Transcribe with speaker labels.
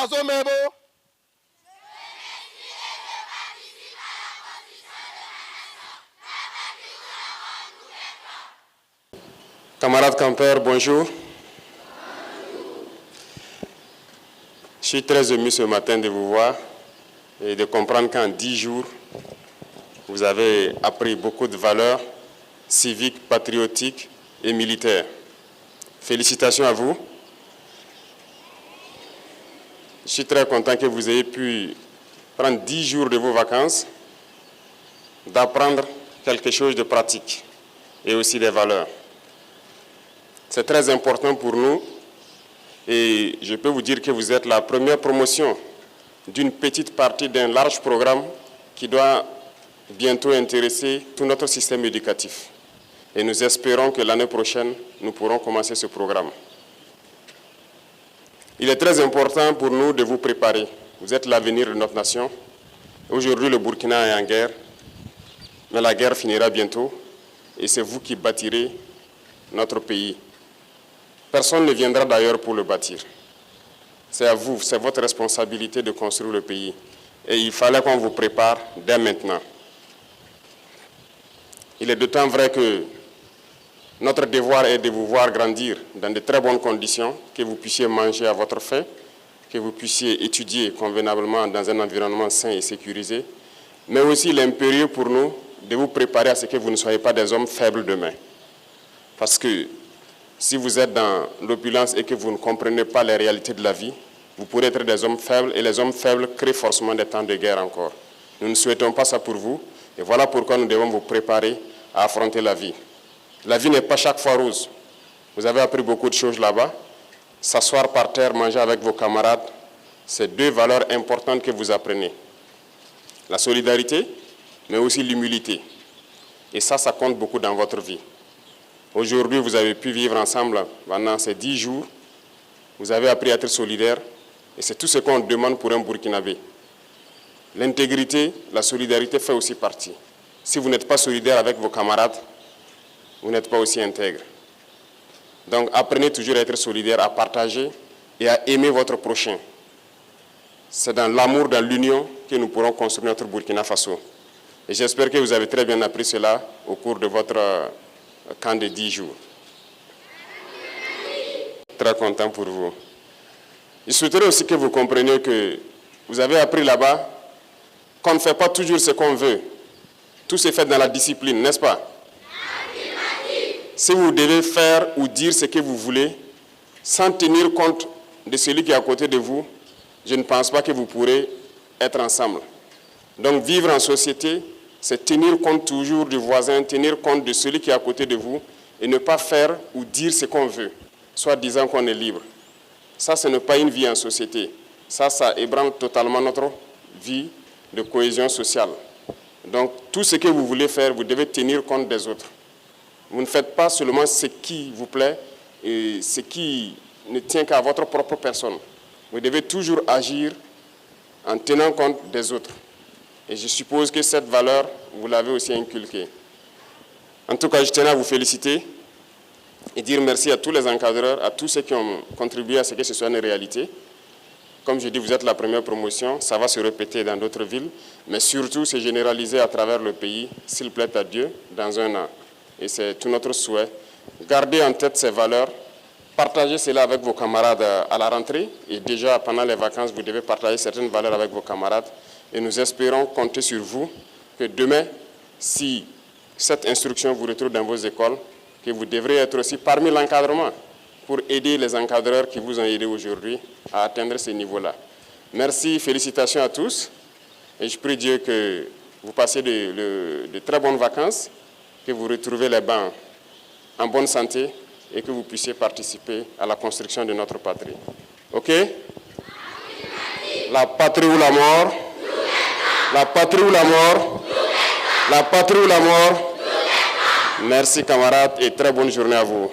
Speaker 1: Faso Mebo.
Speaker 2: Camarades campeurs, bonjour. Je suis très ému ce matin de vous voir et de comprendre qu'en 10 jours, vous avez appris beaucoup de valeurs civiques, patriotiques et militaires. Félicitations à vous. Je suis très content que vous ayez pu prendre 10 jours de vos vacances, d'apprendre quelque chose de pratique et aussi des valeurs. C'est très important pour nous et je peux vous dire que vous êtes la première promotion d'une petite partie d'un large programme qui doit bientôt intéresser tout notre système éducatif. Et nous espérons que l'année prochaine, nous pourrons commencer ce programme. Il est très important pour nous de vous préparer. Vous êtes l'avenir de notre nation. Aujourd'hui, le Burkina est en guerre, mais la guerre finira bientôt et c'est vous qui bâtirez notre pays. Personne ne viendra d'ailleurs pour le bâtir. C'est à vous, c'est votre responsabilité de construire le pays. Et il fallait qu'on vous prépare dès maintenant. Il est d'autant vrai que notre devoir est de vous voir grandir dans de très bonnes conditions, que vous puissiez manger à votre faim, que vous puissiez étudier convenablement dans un environnement sain et sécurisé, mais aussi l'impérieux pour nous de vous préparer à ce que vous ne soyez pas des hommes faibles demain. Parce que si vous êtes dans l'opulence et que vous ne comprenez pas les réalités de la vie, vous pourrez être des hommes faibles et les hommes faibles créent forcément des temps de guerre encore. Nous ne souhaitons pas ça pour vous et voilà pourquoi nous devons vous préparer à affronter la vie. La vie n'est pas chaque fois rose. Vous avez appris beaucoup de choses là-bas. S'asseoir par terre, manger avec vos camarades, c'est deux valeurs importantes que vous apprenez. La solidarité, mais aussi l'humilité. Et ça compte beaucoup dans votre vie. Aujourd'hui, vous avez pu vivre ensemble pendant ces 10 jours. Vous avez appris à être solidaire. Et c'est tout ce qu'on demande pour un Burkinabé. L'intégrité, la solidarité fait aussi partie. Si vous n'êtes pas solidaire avec vos camarades, vous n'êtes pas aussi intègre. Donc apprenez toujours à être solidaire, à partager et à aimer votre prochain. C'est dans l'amour, dans l'union que nous pourrons construire notre Burkina Faso. Et j'espère que vous avez très bien appris cela au cours de votre camp de 10 jours. Très content pour vous. Je souhaiterais aussi que vous compreniez que vous avez appris là-bas qu'on ne fait pas toujours ce qu'on veut. Tout se fait dans la discipline, n'est-ce pas? Si vous devez faire ou dire ce que vous voulez, sans tenir compte de celui qui est à côté de vous, je ne pense pas que vous pourrez être ensemble. Donc vivre en société, c'est tenir compte toujours du voisin, tenir compte de celui qui est à côté de vous et ne pas faire ou dire ce qu'on veut, soit disant qu'on est libre. Ça, ce n'est pas une vie en société. Ça ébranle totalement notre vie de cohésion sociale. Donc tout ce que vous voulez faire, vous devez tenir compte des autres. Vous ne faites pas seulement ce qui vous plaît et ce qui ne tient qu'à votre propre personne. Vous devez toujours agir en tenant compte des autres. Et je suppose que cette valeur, vous l'avez aussi inculquée. En tout cas, je tenais à vous féliciter et dire merci à tous les encadreurs, à tous ceux qui ont contribué à ce que ce soit une réalité. Comme je dis, vous êtes la première promotion, ça va se répéter dans d'autres villes, mais surtout se généraliser à travers le pays, s'il plaît à Dieu, dans un an. Et c'est tout notre souhait. Gardez en tête ces valeurs, partagez cela avec vos camarades à la rentrée. Et déjà, pendant les vacances, vous devez partager certaines valeurs avec vos camarades. Et nous espérons compter sur vous, que demain, si cette instruction vous retrouve dans vos écoles, que vous devrez être aussi parmi l'encadrement pour aider les encadreurs qui vous ont aidé aujourd'hui à atteindre ce niveau-là. Merci, félicitations à tous. Et je prie Dieu que vous passiez de très bonnes vacances, que vous retrouvez les bancs en bonne santé et que vous puissiez participer à la construction de notre patrie. OK? La patrie ou la mort? La patrie ou la mort? La patrie ou la mort? Merci camarades et très bonne journée à vous.